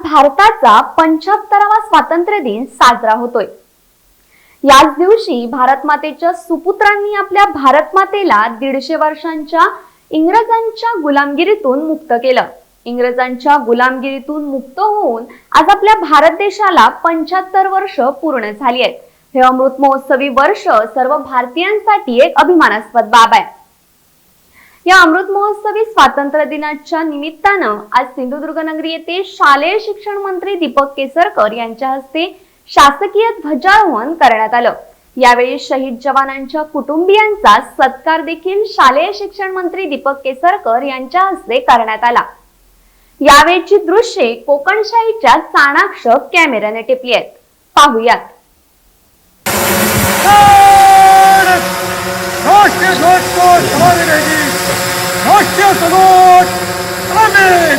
भारताचा 75वा स्वातंत्र्य दिन साजरा होतोय। याच दिवशी भारत मातेच्या सुपुत्रांनी आपल्या भारत मातेला 150 वर्षांच्या इंग्रजांच्या गुलामगिरीतून मुक्त केलं। इंग्रजांच्या गुलामगिरीतून मुक्त होऊन आज आपल्या भारत देशाला 75 वर्ष पूर्ण झाली आहेत। हे अमृत महोत्सवी वर्ष सर्व भारतीयांसाठी एक अभिमानास्पद बाब आहे। या अमृत महोत्सवी स्वातंत्र्य दिनाच्या निमित्तानं आज सिंधुदुर्ग नगरी येथे शालेय शिक्षण मंत्री दीपक केसरकर यांच्या हस्ते शासकीय ध्वजारोहण करण्यात आलं। यावेळी शहीद जवानांच्या कुटुंबियांचा सत्कार देखील शालेय शिक्षण मंत्री दीपक केसरकर यांच्या हस्ते करण्यात आला। यावेळची दृश्ये कोकणशाहीच्या चाणाक्ष कॅमेऱ्याने टिपली आहेत। पाहूयात। राष्ट्रीय सलोट हमें